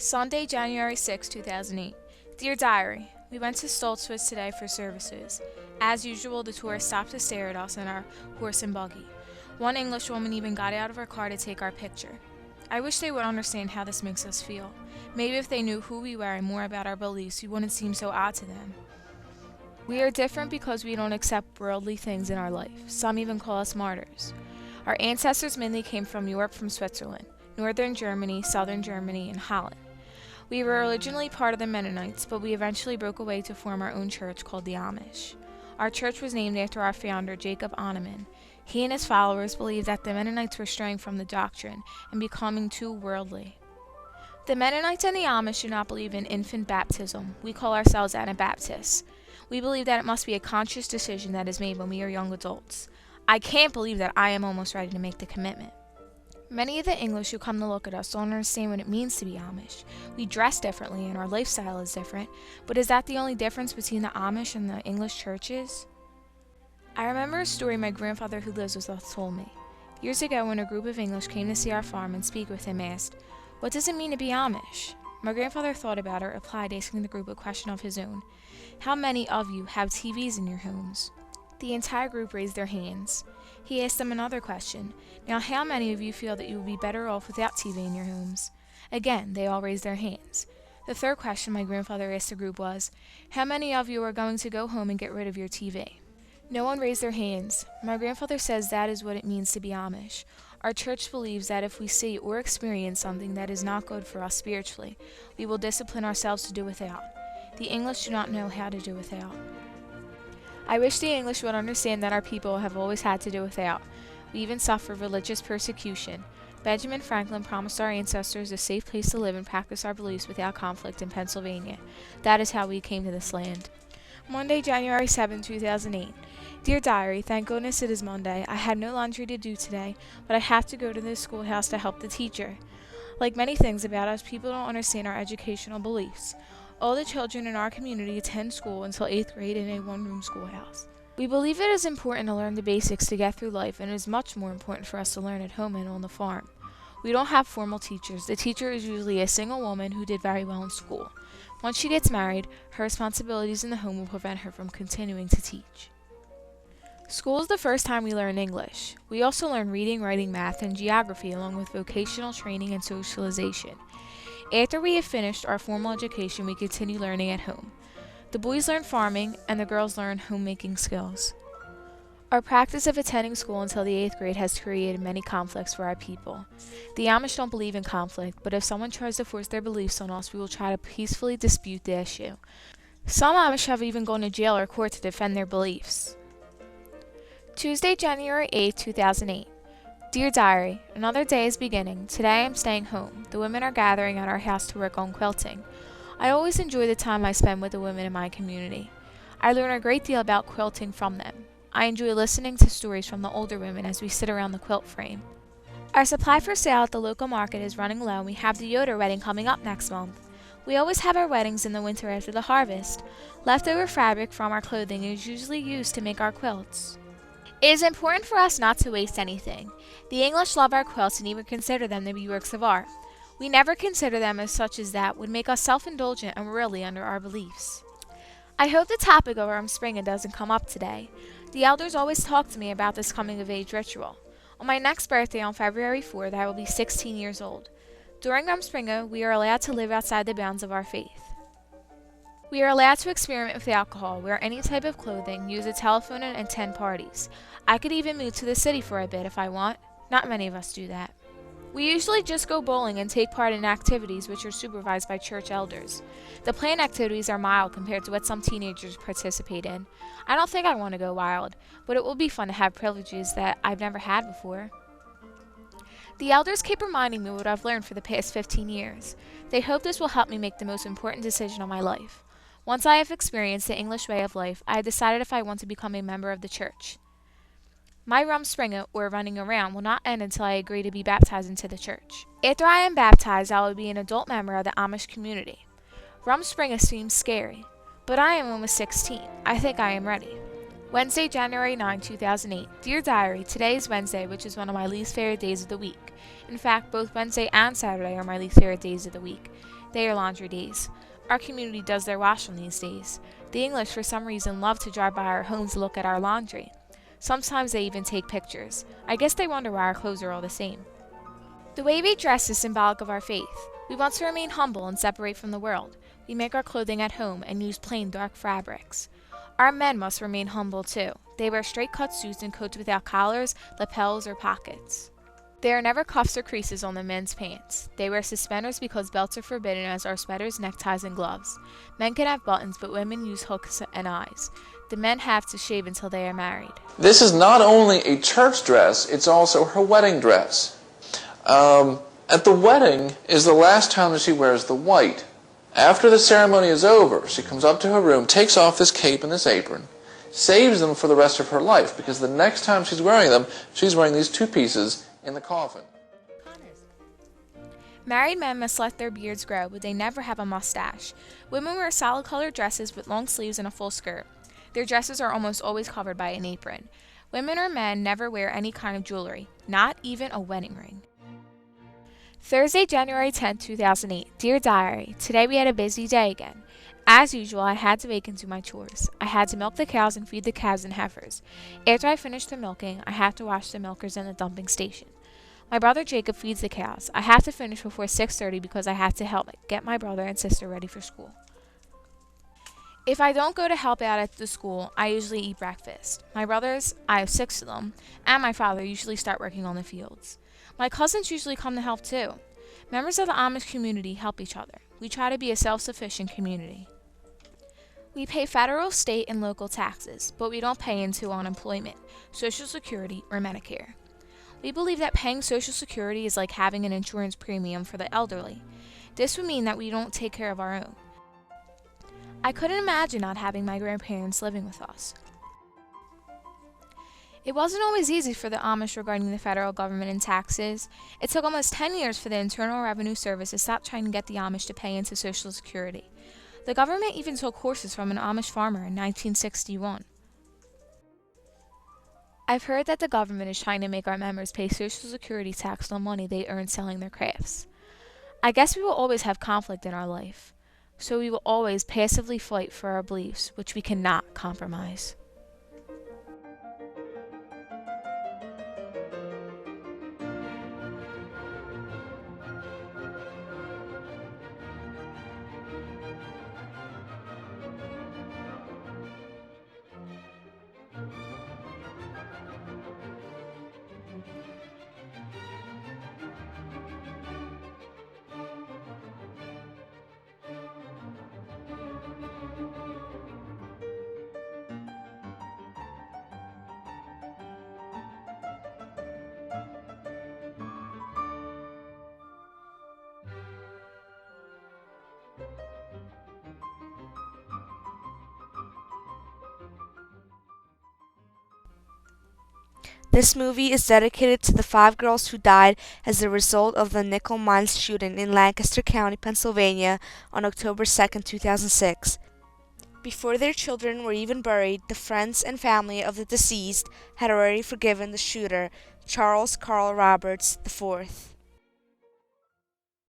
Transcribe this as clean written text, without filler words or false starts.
Sunday, January 6, 2008. Dear Diary, we went to Stoltzfus today for services. As usual, the tourists stopped to stare at us in our horse and buggy. One Englishwoman even got out of her car to take our picture. I wish they would understand how this makes us feel. Maybe if they knew who we were and more about our beliefs, we wouldn't seem so odd to them. We are different because we don't accept worldly things in our life. Some even call us martyrs. Our ancestors mainly came from Europe, from Switzerland, northern Germany, southern Germany, and Holland. We were originally part of the Mennonites, but we eventually broke away to form our own church called the Amish. Our church was named after our founder, Jacob Oneman. He and his followers believed that the Mennonites were straying from the doctrine and becoming too worldly. The Mennonites and the Amish do not believe in infant baptism. We call ourselves Anabaptists. We believe that it must be a conscious decision that is made when we are young adults. I can't believe that I am almost ready to make the commitment. Many of the English who come to look at us don't understand what it means to be Amish. We dress differently and our lifestyle is different, but is that the only difference between the Amish and the English churches? I remember a story my grandfather who lives with us told me. Years ago, when a group of English came to see our farm and speak with him, asked, "What does it mean to be Amish?" My grandfather thought about it, replied, asking the group a question of his own. "How many of you have TVs in your homes?" The entire group raised their hands. He asked them another question. "Now, how many of you feel that you would be better off without TV in your homes?" Again, they all raised their hands. The third question my grandfather asked the group was, "How many of you are going to go home and get rid of your TV?" No one raised their hands. My grandfather says that is what it means to be Amish. Our church believes that if we see or experience something that is not good for us spiritually, we will discipline ourselves to do without. The English do not know how to do without. I wish the English would understand that our people have always had to do without. We even suffer religious persecution. Benjamin Franklin promised our ancestors a safe place to live and practice our beliefs without conflict in Pennsylvania. That is how we came to this land. Monday, January 7, 2008. Dear Diary, thank goodness it is Monday. I had no laundry to do today, but I have to go to the schoolhouse to help the teacher. Like many things about us, people don't understand our educational beliefs. All the children in our community attend school until 8th grade in a one-room schoolhouse. We believe it is important to learn the basics to get through life, and it is much more important for us to learn at home and on the farm. We don't have formal teachers. The teacher is usually a single woman who did very well in school. Once she gets married, her responsibilities in the home will prevent her from continuing to teach. School is the first time we learn English. We also learn reading, writing, math, and geography, along with vocational training and socialization. After we have finished our formal education, we continue learning at home. The boys learn farming, and the girls learn homemaking skills. Our practice of attending school until the 8th grade has created many conflicts for our people. The Amish don't believe in conflict, but if someone tries to force their beliefs on us, we will try to peacefully dispute the issue. Some Amish have even gone to jail or court to defend their beliefs. Tuesday, January 8, 2008. Dear Diary, another day is beginning. Today I am staying home. The women are gathering at our house to work on quilting. I always enjoy the time I spend with the women in my community. I learn a great deal about quilting from them. I enjoy listening to stories from the older women as we sit around the quilt frame. Our supply for sale at the local market is running low, and we have the Yoder wedding coming up next month. We always have our weddings in the winter after the harvest. Leftover fabric from our clothing is usually used to make our quilts. It is important for us not to waste anything. The English love our quilts and even consider them to be works of art. We never consider them as such as that would make us self-indulgent and really under our beliefs. I hope the topic of Rumspringa doesn't come up today. The elders always talk to me about this coming-of-age ritual. On my next birthday on February 4th, I will be 16 years old. During Rumspringa, we are allowed to live outside the bounds of our faith. We are allowed to experiment with alcohol, wear any type of clothing, use a telephone, and attend parties. I could even move to the city for a bit if I want. Not many of us do that. We usually just go bowling and take part in activities which are supervised by church elders. The planned activities are mild compared to what some teenagers participate in. I don't think I want to go wild, but it will be fun to have privileges that I've never had before. The elders keep reminding me what I've learned for the past 15 years. They hope this will help me make the most important decision of my life. Once I have experienced the English way of life, I have decided if I want to become a member of the church. My Rumspringa, or running around, will not end until I agree to be baptized into the church. After I am baptized, I will be an adult member of the Amish community. Rumspringa seems scary, but I am almost 16. I think I am ready. Wednesday, January 9, 2008. Dear Diary, today is Wednesday, which is one of my least favorite days of the week. In fact, both Wednesday and Saturday are my least favorite days of the week. They are laundry days. Our community does their wash on these days. The English, for some reason, love to drive by our homes to look at our laundry. Sometimes they even take pictures. I guess they wonder why our clothes are all the same. The way we dress is symbolic of our faith. We want to remain humble and separate from the world. We make our clothing at home and use plain dark fabrics. Our men must remain humble too. They wear straight-cut suits and coats without collars, lapels, or pockets. There are never cuffs or creases on the men's pants. They wear suspenders because belts are forbidden, as are sweaters, neckties, and gloves. Men can have buttons, but women use hooks and eyes. The men have to shave until they are married. This is not only a church dress, it's also her wedding dress. At the wedding is the last time that she wears the white. After the ceremony is over, she comes up to her room, takes off this cape and this apron, saves them for the rest of her life, because the next time she's wearing them, she's wearing these two pieces in the coffin. Married men must let their beards grow, but they never have a mustache. Women wear solid-colored dresses with long sleeves and a full skirt. Their dresses are almost always covered by an apron. Women or men never wear any kind of jewelry, not even a wedding ring. Thursday, January 10, 2008. Dear Diary, today we had a busy day again. As usual, I had to wake and do my chores. I had to milk the cows and feed the calves and heifers. After I finished the milking, I had to wash the milkers in the dumping station. My brother Jacob feeds the cows. I have to finish before 6:30 because I have to help get my brother and sister ready for school. If I don't go to help out at the school, I usually eat breakfast. My brothers, I have 6 of them, and my father usually start working on the fields. My cousins usually come to help too. Members of the Amish community help each other. We try to be a self-sufficient community. We pay federal, state, and local taxes, but we don't pay into unemployment, Social Security, or Medicare. We believe that paying Social Security is like having an insurance premium for the elderly. This would mean that we don't take care of our own. I couldn't imagine not having my grandparents living with us. It wasn't always easy for the Amish regarding the federal government and taxes. It took almost 10 years for the Internal Revenue Service to stop trying to get the Amish to pay into Social Security. The government even took horses from an Amish farmer in 1961. I've heard that the government is trying to make our members pay Social Security tax on money they earn selling their crafts. I guess we will always have conflict in our life, so we will always passively fight for our beliefs, which we cannot compromise. This movie is dedicated to the 5 girls who died as a result of the nickel mines shooting in Lancaster County, Pennsylvania on October 2, 2006. Before their children were even buried, the friends and family of the deceased had already forgiven the shooter, Charles Carl Roberts IV.